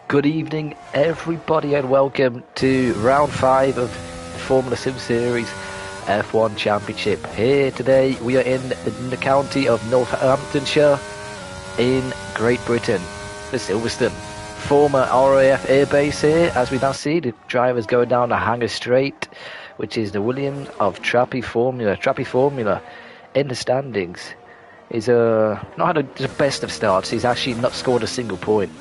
Good evening, everybody, and welcome to round 5 of the Formula Sim Series F1 Championship. Here today, we are in the county of Northamptonshire in Great Britain, for Silverstone. Former RAF airbase here, as we now see the drivers going down the Hanger Straight, which is the Williams of Trappy Formula. Trappy Formula in the standings is not had the best of starts. He's actually not scored a single point.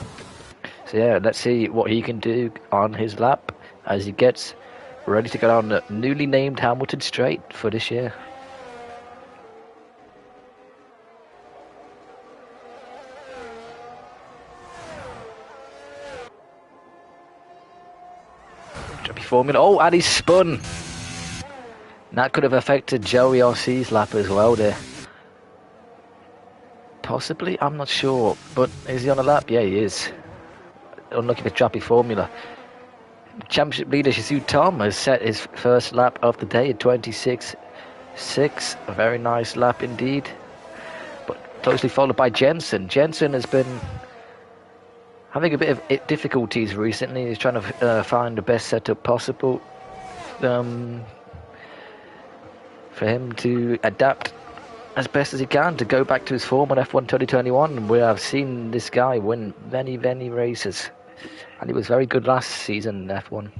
So yeah, let's see what he can do on his lap as he gets ready to go down the newly named Hamilton Straight for this year. Formula. Oh, and he's spun. That could have affected Joey Rossi's lap as well there. Possibly, I'm not sure. But is he on a lap? Yeah, he is. Unlucky for Trappy Formula. Championship leader Shizu Tom has set his first lap of the day at 26.6. A very nice lap indeed. But closely followed by Jensen. Jensen has been having a bit of difficulties recently. He's trying to find the best setup possible for him to adapt as best as he can to go back to his form on F1 2021, where I've seen this guy win many races. And he was very good last season in F1.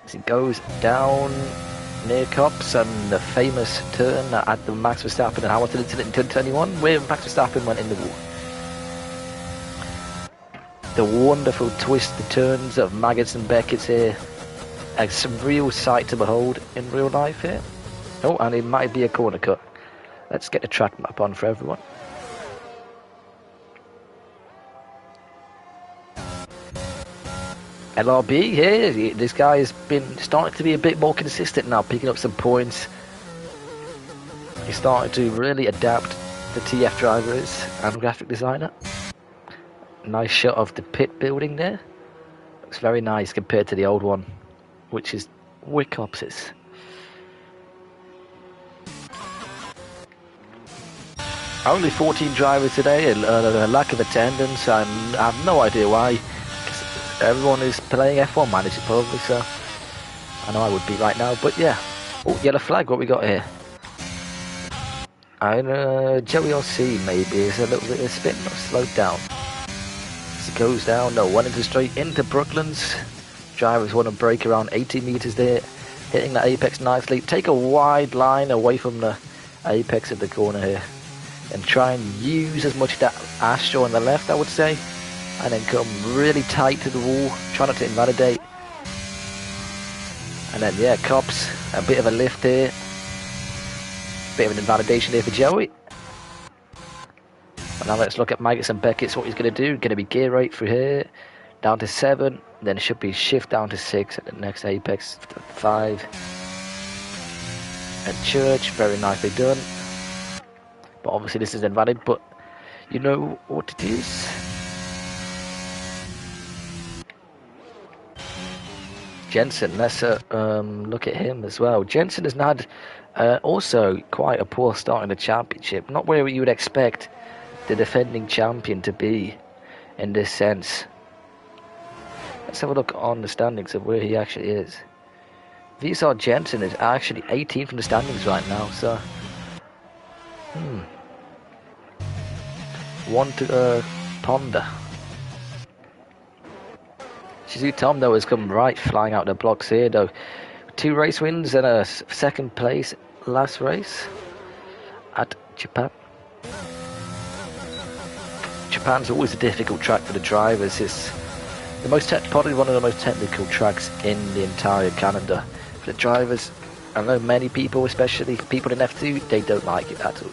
As he goes down near Cops and the famous turn at the Max Verstappen and Hamilton incident in 2021, where Max Verstappen went in the wall. The wonderful twisted turns of Maggots and Beckett's here. A real sight to behold in real life here. Oh, and it might be a corner cut. Let's get the track map on for everyone. LRB here, this guy has been starting to be a bit more consistent now, picking up some points. He's starting to really adapt the TF driver is and graphic designer. Nice shot of the pit building there. Looks very nice compared to the old one, which is wick opposites. Only 14 drivers today, a lack of attendance. I have no idea why. Everyone is playing F1 Manager probably, so I know I would be right now, but yeah. Oh, yellow flag, what we got here? And Joey Rossi maybe is a little bit of a spin, slowed down. As he goes down, no, one into straight into Brooklands. Drivers want to break around 80 meters there, hitting the apex nicely. Take a wide line away from the apex of the corner here, and try and use as much of that Astro on the left, I would say. And then come really tight to the wall, try not to invalidate. And then, yeah, Cops, a bit of a lift here. Bit of an invalidation here for Joey. And now let's look at Maggots and Beckett's, what he's going to do. Going to be gear 8 through here, down to 7. Then it should be shift down to 6 at the next apex, 5. And Church, very nicely done. But obviously this is invalid, but you know what it is. Jensen, let's look at him as well. Jensen has had also quite a poor start in the championship. Not where you would expect the defending champion to be in this sense. Let's have a look on the standings of where he actually is. Visar Jensen is actually 18th from the standings right now, so one to ponder. Shizu Tom though has come right flying out the blocks here though. 2 race wins and a second place last race at Japan. Japan's always a difficult track for the drivers. It's the probably one of the most technical tracks in the entire calendar for the drivers. I know many people, especially people in F2, they don't like it at all.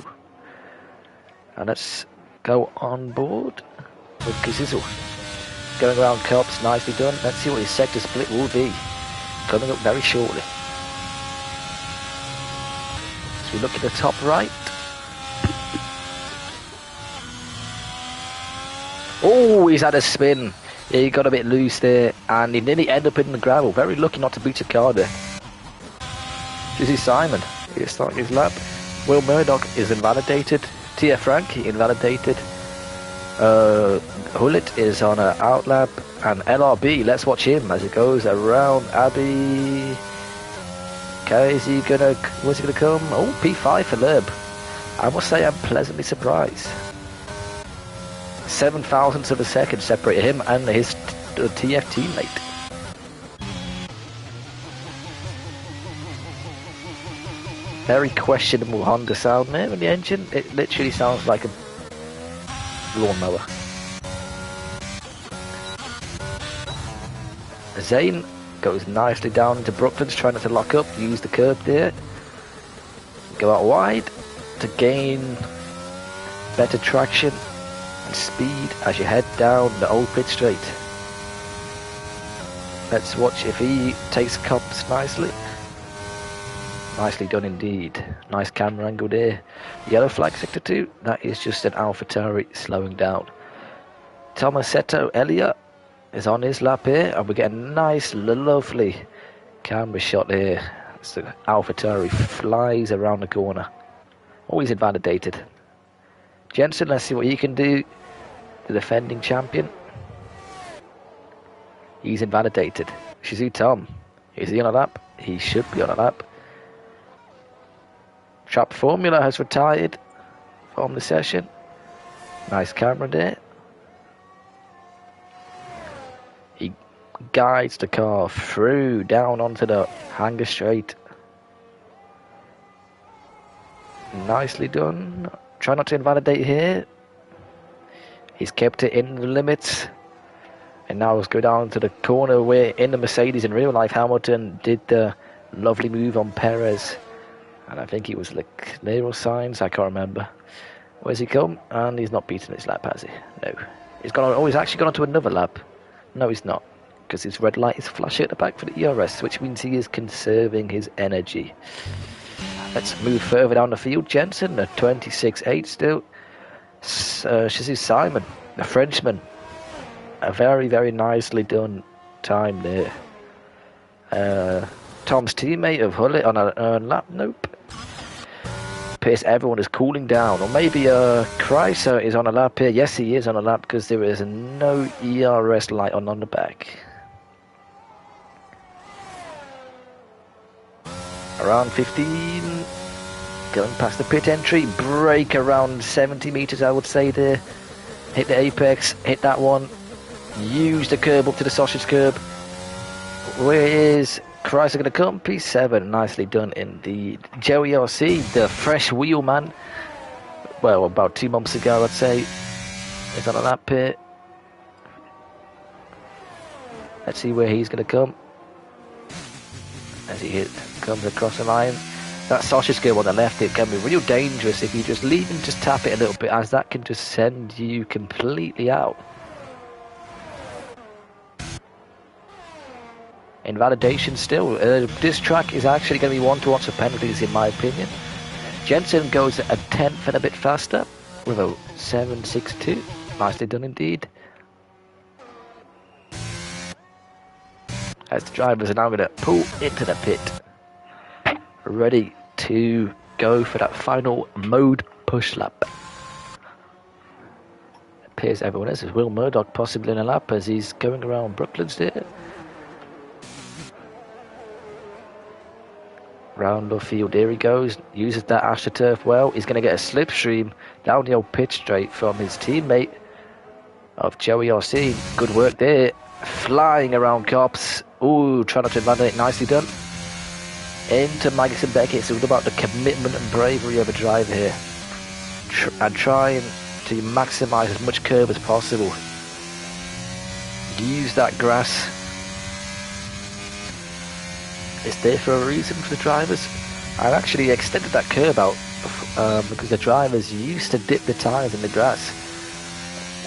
And let's go on board with Kizizu. Going around Cops, nicely done. Let's see what his sector split will be. Coming up very shortly. So we look at the top right. Oh, he's had a spin. Yeah, he got a bit loose there, and he nearly ended up in the gravel. Very lucky not to boot a car there. This is Simon. He's starting his lap. Will Murdoch is invalidated. TF Frankie invalidated. Hullet is on an outlap, and LRB, let's watch him as it goes around Abbey. Okay, where's he gonna come? Oh, P5 for Lurb. I must say I'm pleasantly surprised. 7 thousandths of a second separate him and his TF teammate. Very questionable Honda sound there in the engine. It literally sounds like a lawnmower. Zane goes nicely down into Brooklands, trying not to lock up, use the curb there. Go out wide to gain better traction and speed as you head down the old pit straight. Let's watch if he takes comps nicely. Nicely done indeed. Nice camera angle there. Yellow flag sector 2. That is just an AlphaTauri slowing down. Tomasetto Elliott is on his lap here, and we get a nice, lovely camera shot here. So AlphaTauri flies around the corner. Always invalidated. Jensen, let's see what he can do. The defending champion. He's invalidated. Shizu Tom. Is he on a lap? He should be on a lap. Trap Formula has retired from the session. Nice camera there. He guides the car through down onto the hanger straight. Nicely done. Try not to invalidate here. He's kept it in the limits. And now let's go down to the corner where in the Mercedes in real life Hamilton did the lovely move on Perez. And I think he was Leclerc or Sainz, I can't remember. Where's he come? And he's not beaten his lap, has he? No. He's gone on, oh, he's actually gone on to another lap. No, he's not. Because his red light is flashing at the back for the ERS, which means he is conserving his energy. Let's move further down the field. Jensen, a 26.8 still. Shizu Simon, the Frenchman. A very, very nicely done time there. Tom's teammate of Hullet on a lap. Nope. Appears everyone is cooling down. Or maybe Chrysler is on a lap here. Yes, he is on a lap because there is no ERS light on the back. Around 15. Going past the pit entry. Brake around 70 meters, I would say there. Hit the apex. Hit that one. Use the curb up to the sausage curb. Where is Chrysler going to come? P7, nicely done indeed. Joey RC, the fresh wheel man. Well, about 2 months ago, I'd say. Is on a lap here. Let's see where he's going to come. As he comes across the line. That sausage curb on the left, it can be real dangerous if you just leave and just tap it a little bit, as that can just send you completely out. Invalidation still. This track is actually going to be one to watch for penalties in my opinion. Jensen goes a tenth and a bit faster with a 7.62. Nicely done indeed. As the drivers are now going to pull into the pit. Ready to go for that final mode push lap. Appears everyone else is Will Murdoch possibly in a lap as he's going around Brooklands there. Round the field, there he goes, uses that AstroTurf well. He's going to get a slipstream down the old pitch straight from his teammate of Joey RC. Good work there, flying around cops. Ooh, trying not to invalidate, nicely done. Into Magnussen Beckett. It's all about the commitment and bravery of a driver here. And trying to maximise as much curb as possible. Use that grass. It's there for a reason for the drivers. I've actually extended that curb out because the drivers used to dip the tyres in the grass.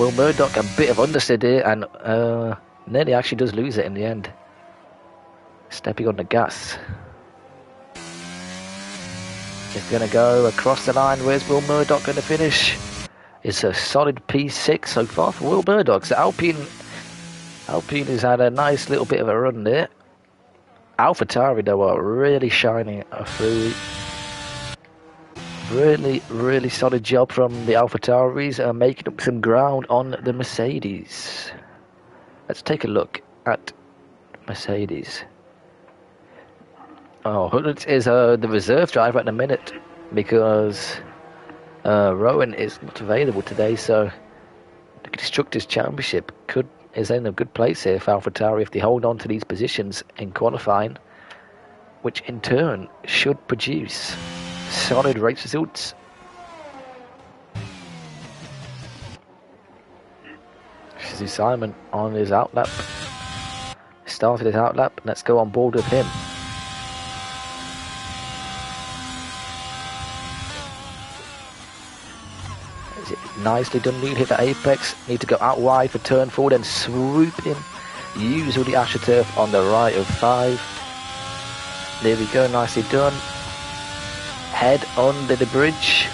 Will Murdoch a bit of understeer here and nearly actually does lose it in the end. Stepping on the gas. It's going to go across the line. Where's Will Murdoch going to finish? It's a solid P6 so far for Will Murdoch. So Alpine has had a nice little bit of a run there. AlphaTauri though are really shining through. Really solid job from the AlphaTauris, making up some ground on the Mercedes. Let's take a look at Mercedes. Oh, Huddlett is the reserve driver at the minute because Rowan is not available today, so the Constructors' Championship is in a good place here for AlphaTauri if they hold on to these positions in qualifying, which in turn should produce solid race results. This is Simon on his outlap. Started his outlap. Let's go on board with him. Nicely done. Need to hit the apex. Need to go out wide for turn 4, then swoop in. Use all the AstroTurf on the right of 5. There we go. Nicely done. Head under the bridge.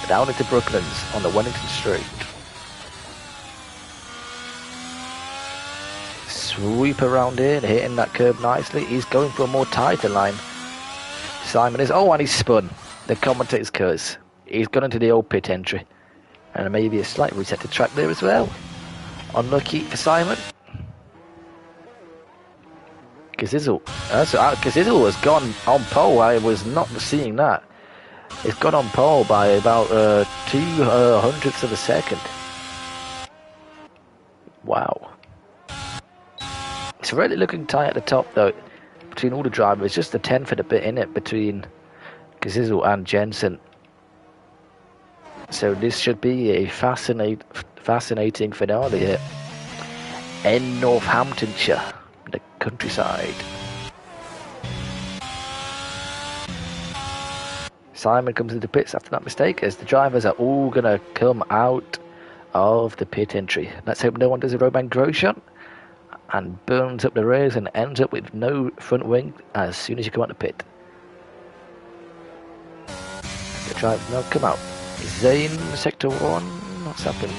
Down into Brooklands on the Wellington Straight. Sweep around here, hitting that curve nicely. He's going for a more tighter line. Simon is. Oh, and he's spun. The commentator's curse. He's gone into the old pit entry. And maybe a slight reset to track there as well. Unlucky for Simon. Gazizzle. Gazizzle has gone on pole. I was not seeing that. It's gone on pole by about 2 hundredths of a second. Wow. It's really looking tight at the top though. Between all the drivers. Just a 10th of a bit in it between Gazizzle and Jensen. So this should be a fascinating finale here in Northamptonshire, the countryside. Simon comes into the pits after that mistake, as the drivers are all going to come out of the pit entry. Let's hope no one does a Romain Grosjean and burns up the rears and ends up with no front wing as soon as you come out the pit. The driver now come out. Zane, sector 1, what's happened?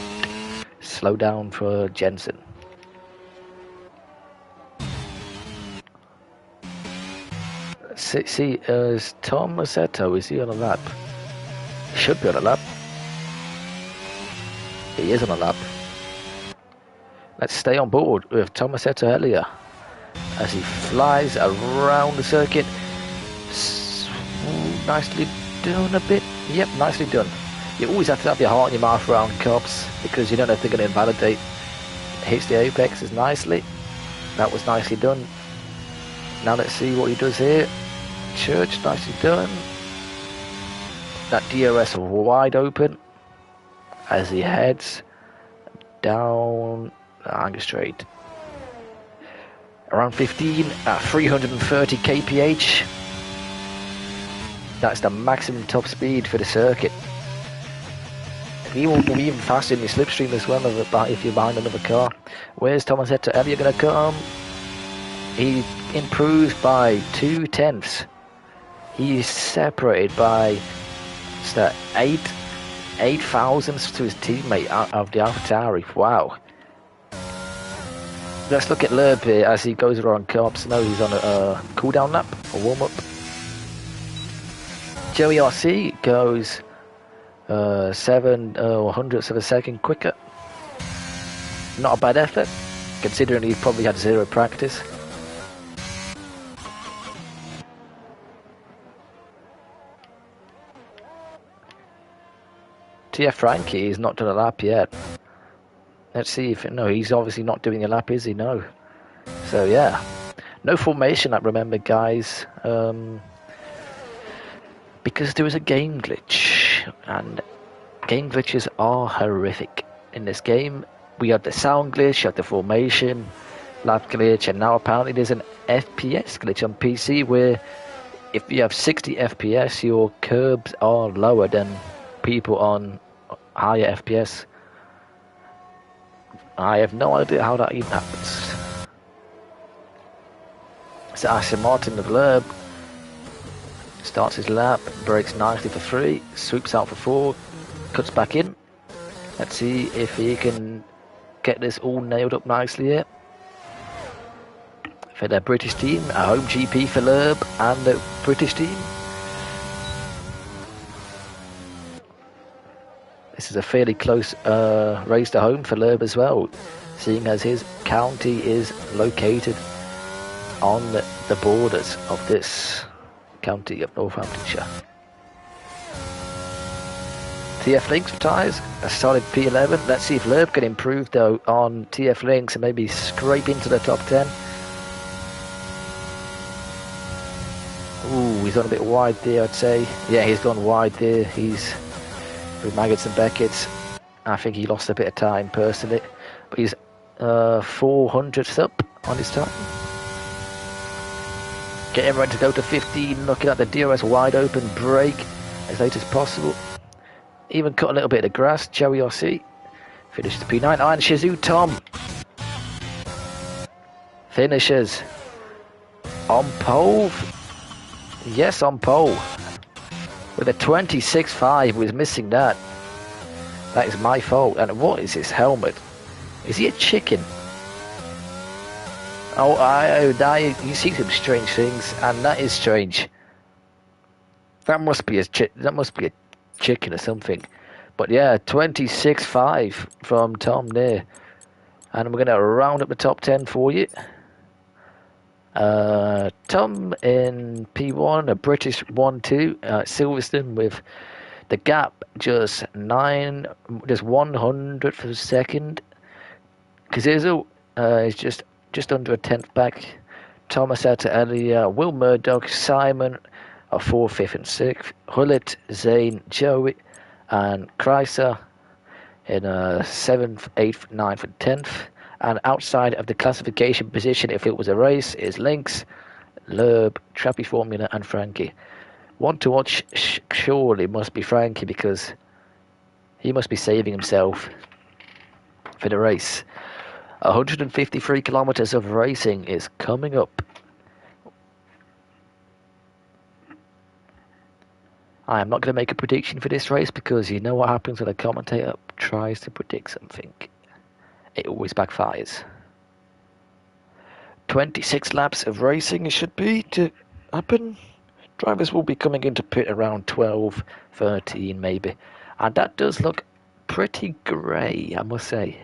Slow down for Jensen. See, is Tom Massetto, is he on a lap? He should be on a lap. He is on a lap. Let's stay on board with Tom Massetto earlier as he flies around the circuit. Nicely done a bit. Yep, nicely done. You always have to have your heart in your mouth around cops because you don't know if they're going to invalidate. Hits the apexes nicely. That was nicely done. Now let's see what he does here. Church, nicely done. That DRS wide open as he heads down Angus Straight. Around 15 at 330 kph. That's the maximum top speed for the circuit. He will be even faster in the slipstream as well if you're behind another car. Where's Thomas Hector Elliott going to come? He improves by 2 tenths. He is separated by 8 thousandths to his teammate out of the AlphaTauri. Wow. Let's look at Lerb here as he goes around cops. No, he's on a cool-down lap, a warm-up. Joey RC goes 7 hundredths of a second quicker. Not a bad effort, considering he probably had 0 practice. TF Frankie is not done a lap yet. Let's see if... No, he's obviously not doing a lap, is he? No. So, yeah. No formation lap, remember, guys. Because there was a game glitch. And game glitches are horrific. In this game, we had the sound glitch, you had the formation lap glitch, and now apparently there's an FPS glitch on PC where if you have 60 FPS, your curbs are lower than people on higher FPS. I have no idea how that even happens. So Aston Martin of Lerb starts his lap, brakes nicely for 3, swoops out for 4, cuts back in. Let's see if he can get this all nailed up nicely here. For the British team, a home GP for Lerb and the British team. This is a fairly close race to home for Loeb as well, seeing as his county is located on the borders of this county of Northamptonshire. TF Links for tyres, a solid P11. Let's see if Loeb can improve though on TF Links and maybe scrape into the top 10. Ooh, he's gone a bit wide there, I'd say. Yeah, he's gone wide there. He's with Maggots and Beckett's. I think he lost a bit of time personally, but he's 400th up on his time. Getting ready to go to 15, looking at the DRS wide open brake as late as possible. Even cut a little bit of the grass. Joey RC finishes the P9. And Shizu Tom finishes on pole. Yes, on pole with a 26.5. Was missing that. That is my fault. And what is his helmet? Is he a chicken? Oh, you see some strange things, and that is strange. That must be a chicken or something. But yeah, 26.5 from Tom there. And we're going to round up the top 10 for you. Tom in P1, a British 1-2, Silverstone with the gap just 100th of a second. Kazuzo is just under a tenth back. Thomas Elia, Will Murdoch, Simon are 4th, 5th and 6th. Hullet, Zane, Joey and Chrysler in 7th, 8th, 9th and 10th. And outside of the classification position, if it was a race, is Lynx, Loeb, Trappy Formula and Frankie. One to watch surely must be Frankie, because he must be saving himself for the race. 153 kilometers of racing is coming up. I am not going to make a prediction for this race, because you know what happens when a commentator tries to predict something. It always backfires. 26 laps of racing it should be to happen. Drivers will be coming into pit around 12, 13 maybe. And that does look pretty grey, I must say.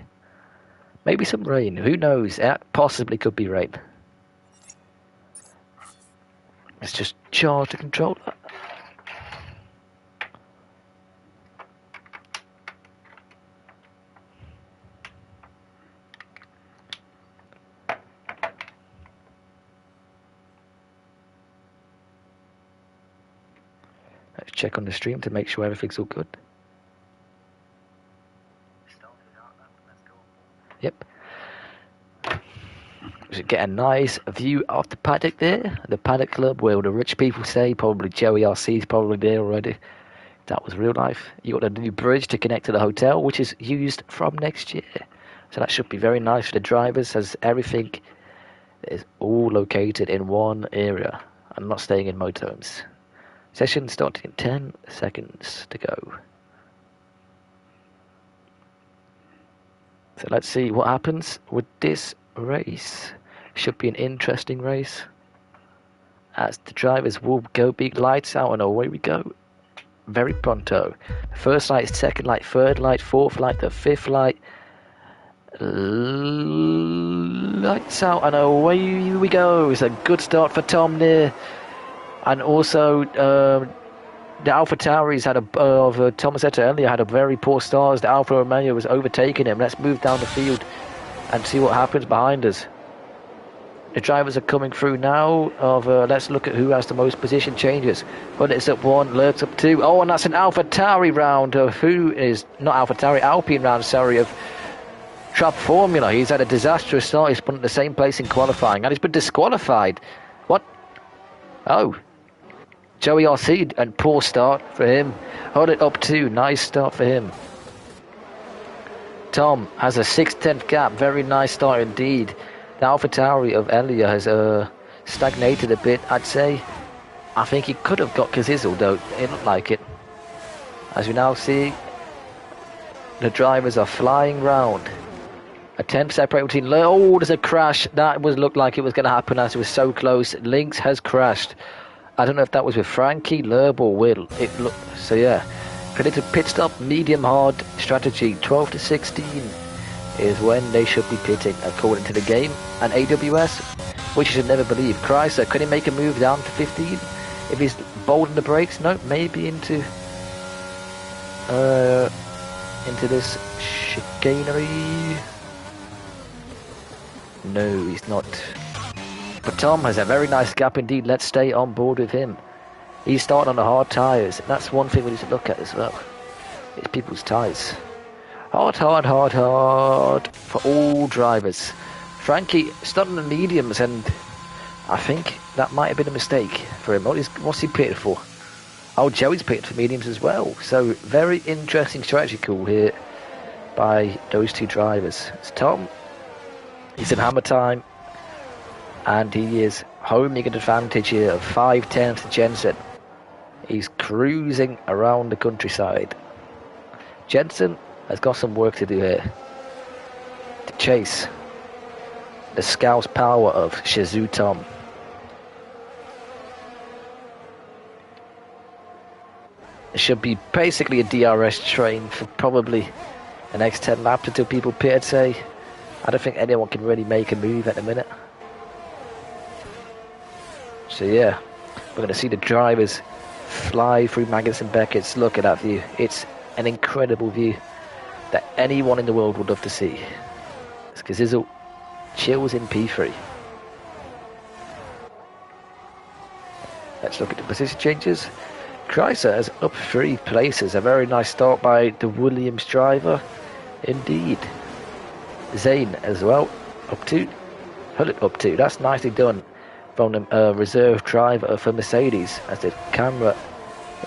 Maybe some rain, who knows? It possibly could be rain. Let's just charge the controller. Let's check on the stream to make sure everything's all good. Yep. So get a nice view of the paddock there. The paddock club where the rich people stay. Probably Joey RC is probably there already. That was real life. You got a new bridge to connect to the hotel, which is used from next year. So that should be very nice for the drivers, as everything is all located in one area. I'm not staying in motorhomes. Session starting in 10 seconds to go. So let's see what happens with this race. Should be an interesting race, as the drivers will go big lights out and away we go. Very pronto. First light, second light, third light, fourth light, the fifth light. Lights out and away we go. It's a good start for Tom there. And also the AlphaTauris had Thomas Elia had a very poor start as the Alfa Romeo was overtaking him. Let's move down the field and see what happens behind us. The drivers are coming through now. Let's look at who has the most position changes. Hullet's up 1, Lurk's up 2. Oh, and that's an AlphaTauri round of Alpine round, sorry, of Trapp Formula. He's had a disastrous start. He's put in the same place in qualifying, and he's been disqualified. What? Oh. Joey RC, and poor start for him. Hullet up 2, nice start for him. Tom has a 6/10 gap, very nice start indeed. The AlphaTauri of Elia has stagnated a bit, I'd say. I think he could have got Kazizel though, it looked like it. As we now see, the drivers are flying round. A 10th separate between, oh, there's a crash. That looked like it was going to happen as it was so close. Lynx has crashed. I don't know if that was with Frankie, Loeb or Will. It looked, so yeah. Predicted pit stop, medium hard strategy, 12 to 16 is when they should be pitting according to the game. And AWS, which you should never believe. Chrysler, can he make a move down to 15? If he's bold in the brakes? No, maybe into this chicanery. No, he's not. But Tom has a very nice gap indeed. Let's stay on board with him. He's starting on the hard tyres. That's one thing we need to look at as well. It's people's tyres. Hard for all drivers. Frankie starting on the mediums, and I think that might have been a mistake for him. What's he pitted for? Oh, Joey's pitted for mediums as well. So very interesting strategy call here by those two drivers. It's Tom. He's in hammer time, and he is homing an advantage here of 5/10 to Jensen. He's cruising around the countryside. Jensen has got some work to do here to chase the Scouse power of Shizou Tom. It should be basically a DRS train for probably the next 10 laps until people pit, I'd say. I don't think anyone can really make a move at the minute. So yeah, we're going to see the drivers fly through Magnussen and Beckett's. Look at that view. It's an incredible view that anyone in the world would love to see. It's Kazizel chills in P3. Let's look at the position changes. Chrysler is up 3 places. A very nice start by the Williams driver. Indeed. Zane as well. Up 2. Hullet up 2. That's nicely done from the reserve driver for Mercedes as the camera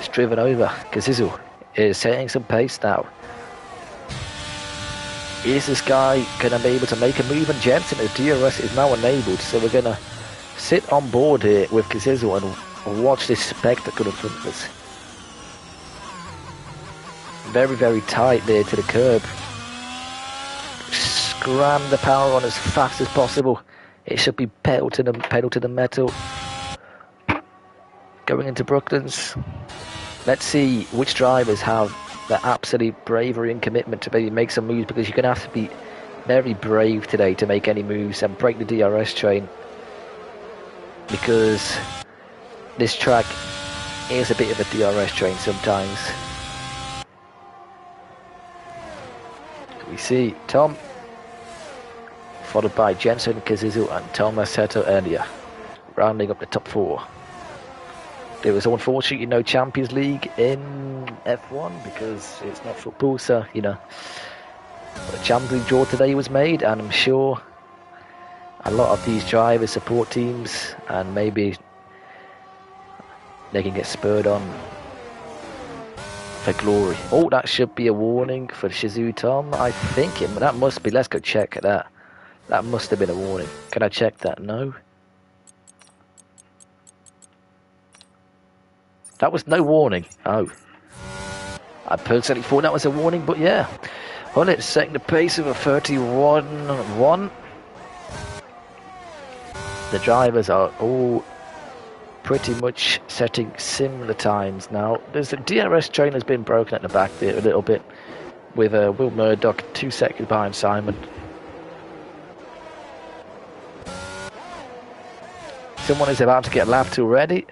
is driven over. Kazizel is setting some pace now. Is this guy going to be able to make a move? And Jensen, the DRS is now enabled, so we're going to sit on board here with Kazizel and watch this spectacle in front of us. Very, very tight there to the curb. Scram the power on as fast as possible. It should be pedal to the metal. Going into Brooklands. Let's see which drivers have the absolute bravery and commitment to maybe make some moves, because you're going to have to be very brave today to make any moves and break the DRS train, because this track is a bit of a DRS train sometimes. We see Tom, followed by Jensen, Kazizel and Thomas Seto earlier, rounding up the top 4. There was unfortunately no Champions League in F1 because it's not football, so you know. But a Champions League draw today was made, and I'm sure a lot of these drivers support teams, and maybe they can get spurred on for glory. Oh, that should be a warning for Shizou Tom, I think. That must be. Let's go check that. That must have been a warning. Can I check that? No. That was no warning. Oh. I personally thought that was a warning, but yeah. Well, it's setting the pace of a 31-1. The drivers are all pretty much setting similar times now. There's a DRS train has been broken at the back there a little bit, with Will Murdoch 2 seconds behind Simon. Someone is about to get lapped already.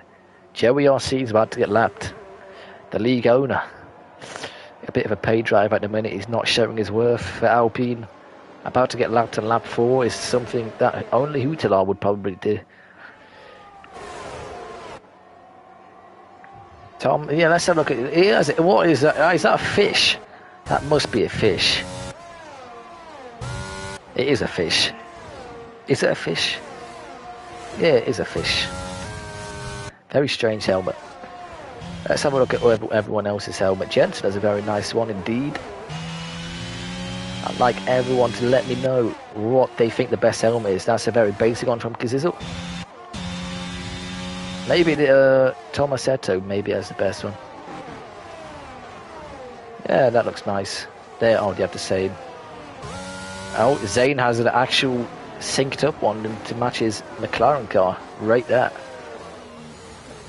Joey RC is about to get lapped. The league owner. A bit of a pay drive at the minute. He's not showing his worth for Alpine. About to get lapped on lap 4 is something that only Hutelar would probably do. Tom, yeah, let's have a look at it. What is that? Is that a fish? That must be a fish. It is a fish. Is it a fish? Yeah, it is a fish. Very strange helmet. Let's have a look at everyone else's helmet. Jensen has a very nice one indeed. I'd like everyone to let me know what they think the best helmet is. That's a very basic one from Kazizel. Maybe the Tomasetto maybe has the best one. Yeah, that looks nice. There, oh, you have the same. Oh, Zane has an actual synced up one to match his McLaren car. Rate that.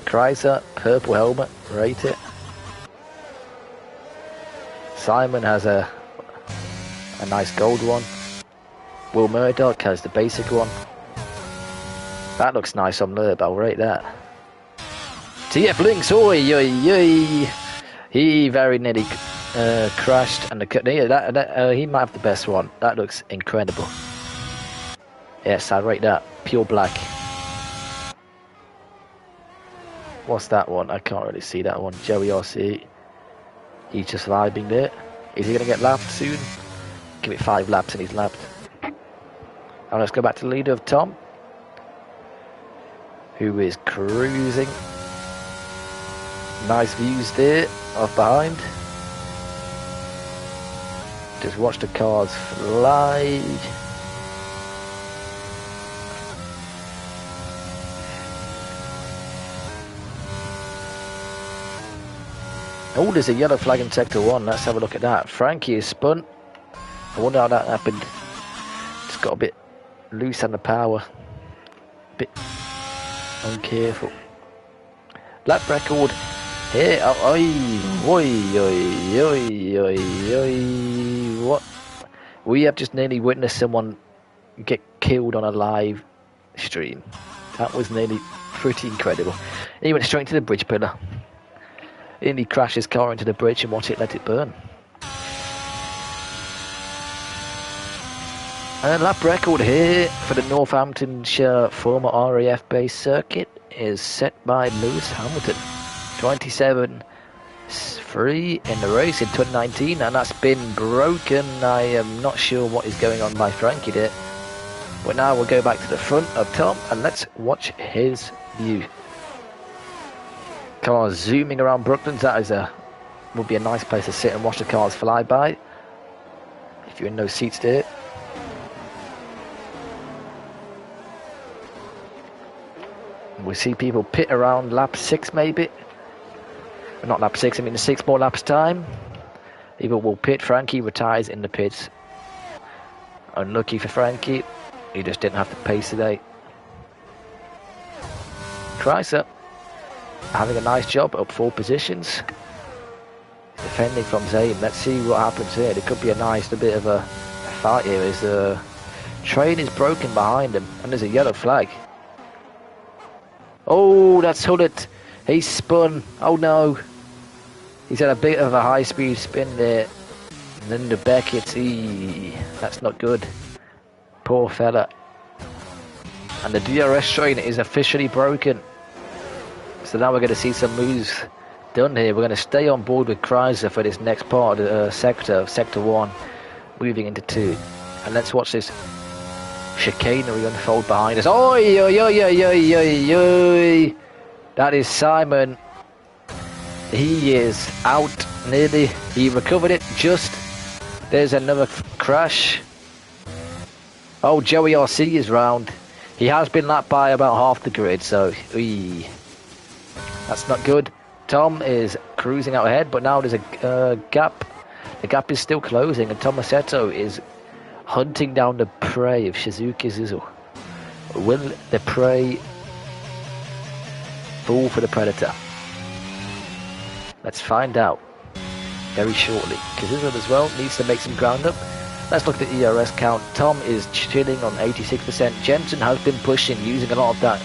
Chrysler, purple helmet, rate it. Simon has a nice gold one. Will Murdoch has the basic one. That looks nice on Lurb, I'll rate that. TF Lynx, oi, oi, oi. He very nearly crashed, and he might have the best one. That looks incredible. Yes, I rate that. Pure black. What's that one? I can't really see that one. Joey RC. He's just vibing there. Is he going to get lapped soon? Give it 5 laps and he's lapped. Now let's go back to the leader of Tom, who is cruising. Nice views there off behind. Just watch the cars fly. Oh, there's a yellow flag in sector 1. Let's have a look at that. Frankie is spun. I wonder how that happened. Just got a bit loose on the power. A bit uncareful. Lap record here. Oi, oi, oi, oi, oi, oi. What? We have just nearly witnessed someone get killed on a live stream. That was nearly pretty incredible. He went straight into the bridge pillar. And he crashed his car into the bridge and watch it let it burn. And lap record here for the Northamptonshire former RAF based circuit is set by Lewis Hamilton. 27.3 in the race in 2019, and that's been broken. I am not sure what is going on by Frankie there. But now we'll go back to the front of Tom and let's watch his view. Cars zooming around Brooklands. That is would be a nice place to sit and watch the cars fly by if you're in those seats there. We see people pit around lap 6 maybe. Not lap 6, I mean 6 more laps time. People will pit. Frankie retires in the pits. Unlucky for Frankie. He just didn't have the pace today. Chrysler having a nice job, up 4 positions. Defending from Zayn. Let's see what happens here. There could be a bit of a fight here. As the train is broken behind him, and there's a yellow flag. Oh, that's Hullet. He's spun. Oh no. He's had a bit of a high-speed spin there. And then the Beckett. That's not good. Poor fella. And the DRS train is officially broken. So now we're going to see some moves done here. We're going to stay on board with Chrysler for this next part of the sector 1, moving into 2. And let's watch this chicanery unfold behind us. Oi, oi, oi, oi, oi, oi, oi. That is Simon. He is out nearly. He recovered it just. There's another crash. Oh, Joey RC is round. He has been lapped by about half the grid, so that's not good. Tom is cruising out ahead, but now there's a gap. The gap is still closing, and Tomasetto is hunting down the prey of Shizuki Suzu. Will the prey fall for the predator? Let's find out very shortly. Kazuza as well needs to make some ground up. Let's look at the ERS count. Tom is chilling on 86%. Jensen has been pushing, using a lot of that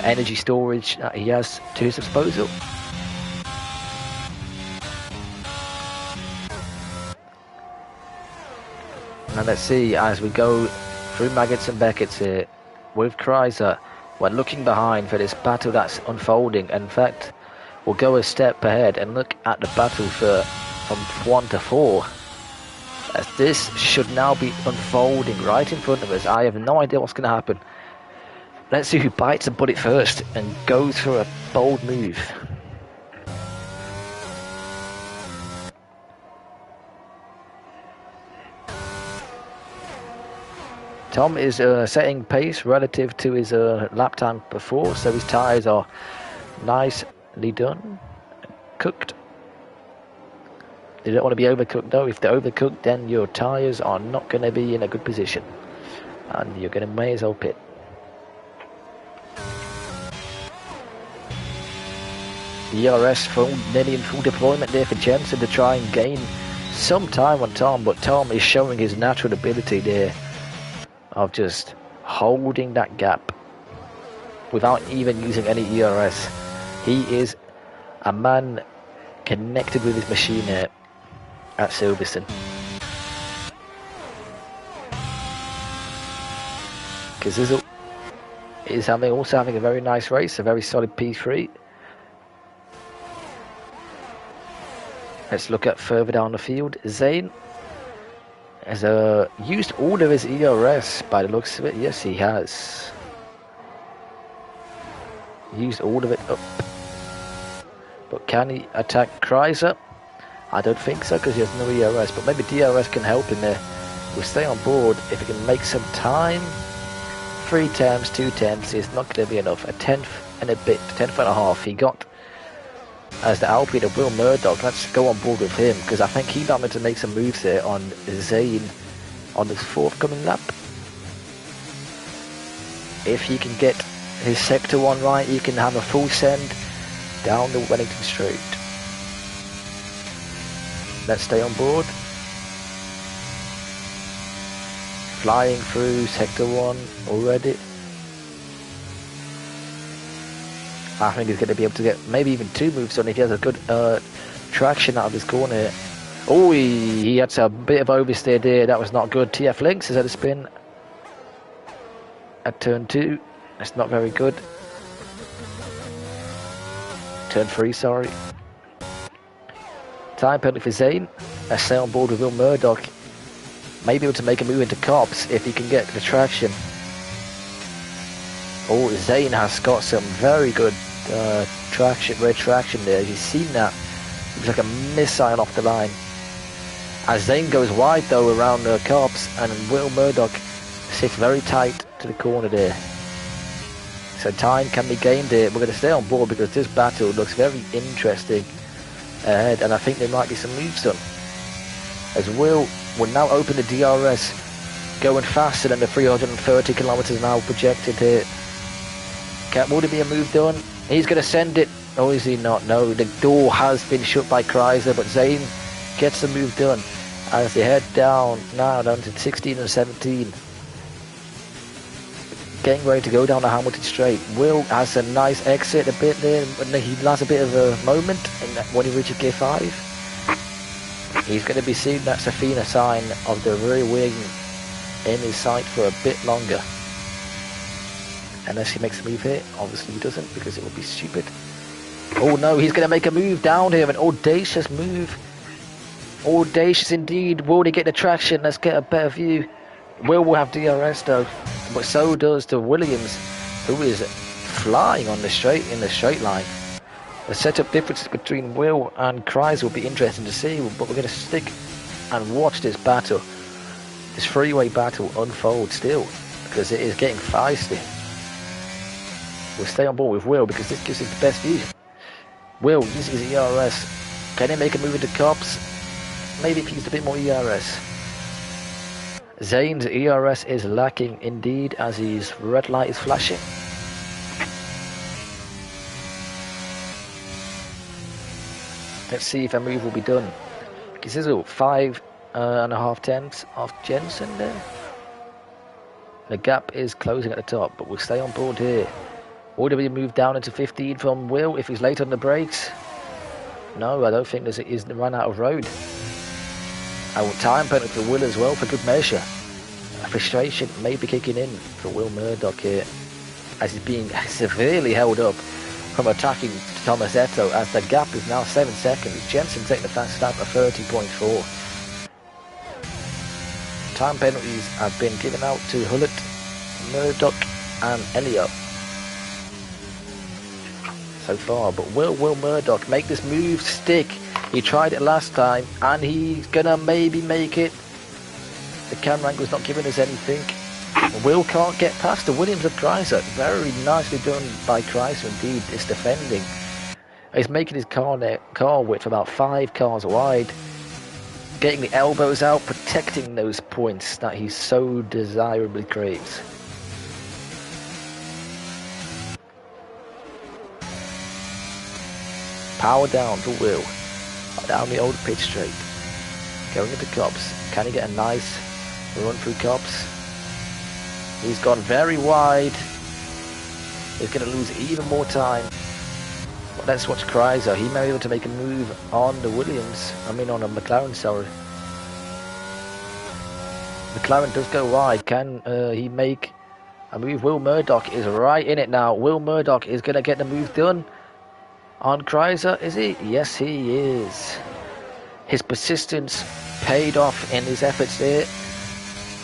energy storage that he has to his disposal. And let's see, as we go through Maggots and Beckett's here with Chrysler, we're looking behind for this battle that's unfolding. In fact, we'll go a step ahead and look at the battle from 1 to 4. As this should now be unfolding right in front of us. I have no idea what's going to happen. Let's see who bites the bullet first and goes for a bold move. Tom is setting pace relative to his lap time before, so his tyres are nicely done, cooked. You don't want to be overcooked though. If they're overcooked, then your tyres are not going to be in a good position, and you're going to may as well pit. The ERS nearly in full deployment there for Jensen to try and gain some time on Tom, but Tom is showing his natural ability there of just holding that gap without even using any ERS. He is a man connected with his machine here at Silverstone. Kazizel is also having a very nice race, a very solid P3. Let's look at further down the field. Zane has used all of his ERS by the looks of it. Yes, he has. Used all of it up. But can he attack Chrysler? I don't think so, because he has no ERS. But maybe DRS can help him there. We'll stay on board if he can make some time. 3 tenths, 2 tenths is not going to be enough. A tenth and a bit, 10th and a half. He got as the Alpine of Will Murdoch. Let's go on board with him, because I think he might want to make some moves here on Zane on this forthcoming lap. If he can get his sector 1 right, he can have a full send down the Wellington Straight. Let's stay on board. Flying through sector 1 already. I think he's going to be able to get maybe even 2 moves on if he has a good traction out of his corner. Oh, he had a bit of oversteer there. That was not good. TF Lynx has had a spin at turn 2. That's not very good. Turn 3, sorry. Time penalty for Zane. Let's stay on board with Will Murdoch. Maybe able to make a move into Cops if he can get the traction. Oh, Zane has got some very good rear traction there. You've seen that. It was like a missile off the line. As Zane goes wide though around the Cops, and Will Murdoch sits very tight to the corner there. So time can be gained here. We're going to stay on board because this battle looks very interesting ahead, and I think there might be some moves done. As Will now open the DRS, going faster than the 330 kilometers an hour projected here. Will there be a move done? He's going to send it. Oh, is he not? No, the door has been shut by Chrysler, but Zane gets the move done as they head down to 16 and 17. Getting ready to go down the Hamilton Straight. Will has a nice exit a bit there, but he has a bit of a moment when he reaches gear 5. He's going to be seeing that Safina sign of the rear wing in his sight for a bit longer. Unless he makes a move here. Obviously he doesn't, because it would be stupid. Oh no, he's going to make a move down here. An audacious move. Audacious indeed. Will he get the traction? Let's get a better view. Will have DRS though. But so does the Williams, who is flying on the straight line. The setup differences between Will and Chrysler will be interesting to see, but we're going to stick and watch this battle, this freeway battle unfold still, because it is getting feisty. We'll stay on board with Will because this gives us the best view. Will using his ERS. Can he make a move into Cops? Maybe if he used a bit more ERS. Zane's ERS is lacking indeed as his red light is flashing. Let's see if a move will be done. Kizizel, 5.5 tenths off Jensen there. The gap is closing at the top, but we'll stay on board here. Will there be a move down into 15 from Will if he's late on the brakes? No, I don't think he's run out of road. Time penalty for Will as well for good measure. Frustration may be kicking in for Will Murdoch here, as he's being severely held up from attacking Thomas Eto, as the gap is now 7 seconds. Jensen taking the fast start of 30.4. Time penalties have been given out to Hullet, Murdoch and Elliott so far, but will Murdoch make this move stick? He tried it last time and he's gonna maybe make it. The camera angle's not giving us anything. Will can't get past the Williams of Chrysler. Very nicely done by Chrysler indeed. It's defending. He's making his car width about 5 cars wide. Getting the elbows out, protecting those points that he so desirably craves. Power down for Will. Down the old pitch straight. Going into Copse. Can he get a nice run through Copse? He's gone very wide. He's going to lose even more time. But let's watch Chrysler. He may be able to make a move on the Williams. on a McLaren, sorry. McLaren does go wide. Can he make a move? Will Murdoch is right in it now. Will Murdoch is going to get the move done on Chrysler, is he? Yes, he is. His persistence paid off in his efforts there,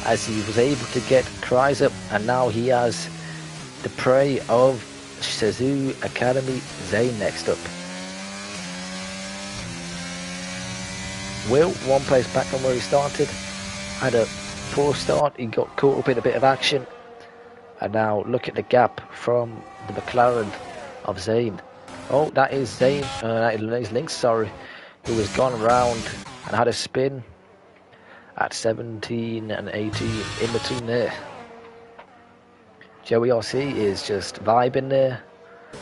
as he was able to get Chrysler, and now he has the prey of Suzuki Academy Zane next up. Will, one place back from where he started, had a poor start. He got caught up in a bit of action, and now look at the gap from the McLaren of Zane. Oh, that is Zane, that is Lynx, sorry, who has gone around and had a spin at 17 and 18 in between there. Joey RC is just vibing there.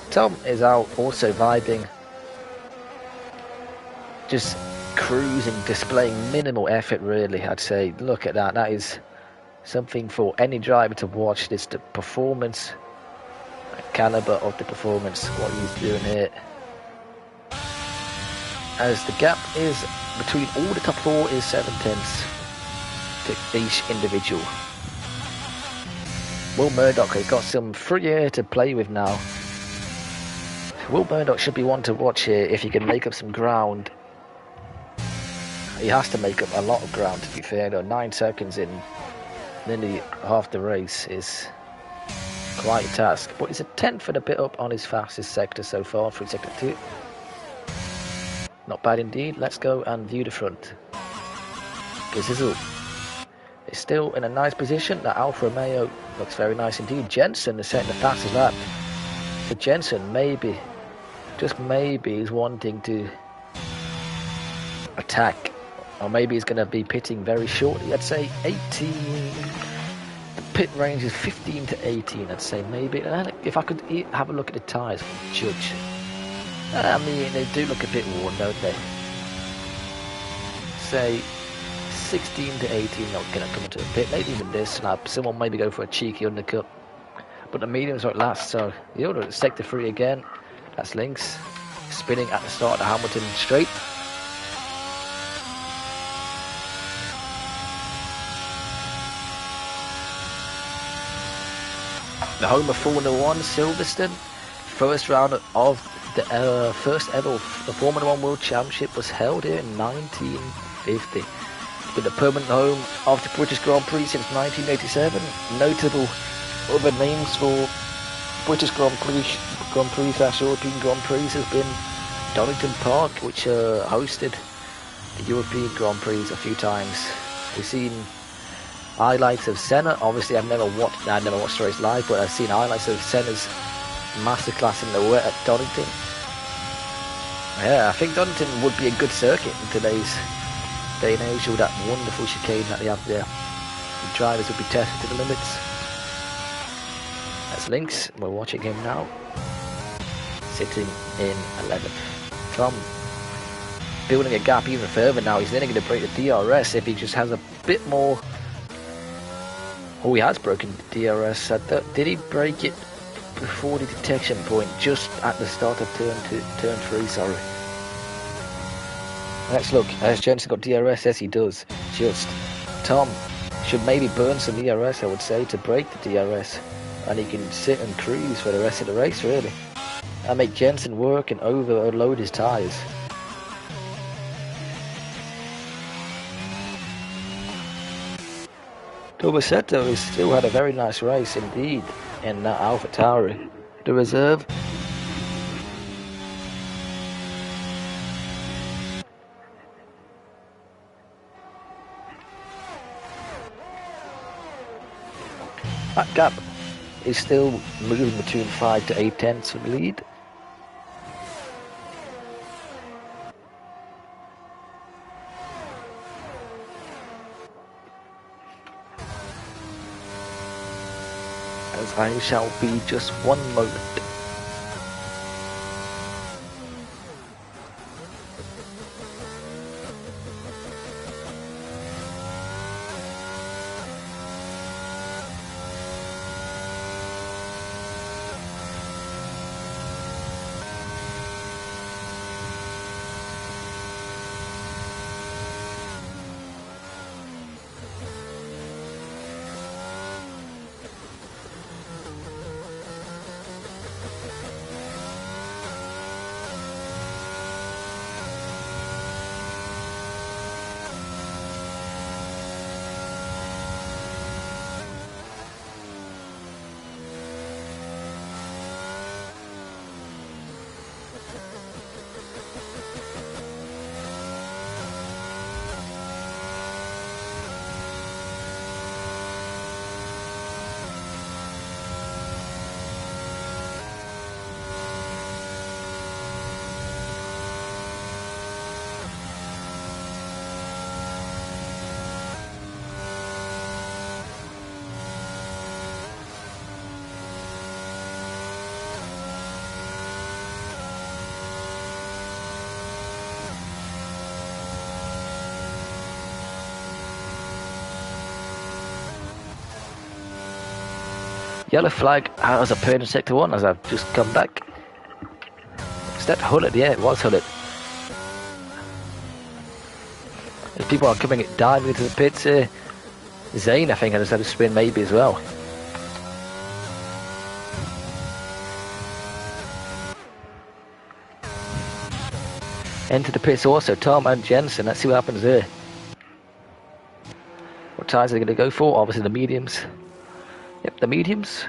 Tom is out also vibing, just cruising, displaying minimal effort really, I'd say. Look at that, that is something for any driver to watch. It's the performance, the caliber of the performance, what he's doing here. As the gap is between all the top four is 7/10 to each individual. Will Murdoch has got some free air to play with now. Will Murdoch should be one to watch here if he can make up some ground. He has to make up a lot of ground, to be fair, though. 9 seconds in nearly half the race is quite a task. But he's a 10th and a bit up on his fastest sector so far, through sector 2. Not bad indeed. Let's go and view the front. Gazizzle is still in a nice position. That Alfa Romeo looks very nice indeed. Jensen is setting the fastest lap. So Jensen maybe, just maybe, is wanting to attack. Or maybe he's going to be pitting very shortly. I'd say 18. The pit range is 15 to 18, I'd say maybe. And if I could have a look at the tyres, judge. I mean, they do look a bit worn, don't they? Say 16 to 18, not going to come into a pit. Maybe even this lap. Someone maybe go for a cheeky undercut. But the mediums are at last, so the other sector 3 again. That's Lynx spinning at the start of the Hamilton straight. The home of Formula 1, Silverstone. First round of the first ever Formula 1 World Championship was held here in 1950. It's been the permanent home of the British Grand Prix since 1987. Notable other names for British Grand Prix / European Grand Prix has been Donington Park, which hosted the European Grand Prix a few times. We've seen highlights of Senna. Obviously, I've never watched the race live, but I've seen highlights of Senna's masterclass in the wet at Donington. Yeah, I think Donington would be a good circuit in today's day and age with that wonderful chicane that they have there. The drivers would be tested to the limits. That's Lynx. We're watching him now, sitting in 11th. Tom building a gap even further now. He's then going to break the DRS if he just has a bit more. Oh, he has broken the DRS. Did he break it before the detection point, just at the start of turn 3, sorry. Let's look. Has Jensen got DRS? Yes, he does. Just. Tom should maybe burn some DRS, I would say, to break the DRS. And he can sit and cruise for the rest of the race, really. And make Jensen work and overload his tyres. Dovizioso has still had a very nice race indeed in that AlphaTauri. The reserve. That gap is still moving between 5 to 8 tenths of the lead. As I shall be just one moment. Yellow flag as a turn in sector 1 as I've just come back. Is that Hullet? Yeah, it was Hullet. As people are coming diving into the pits. Zane, I think, has had a spin maybe as well. Into the pits also, Tom and Jensen. Let's see what happens there. What tyres are they going to go for? Obviously the mediums. Yep, the mediums.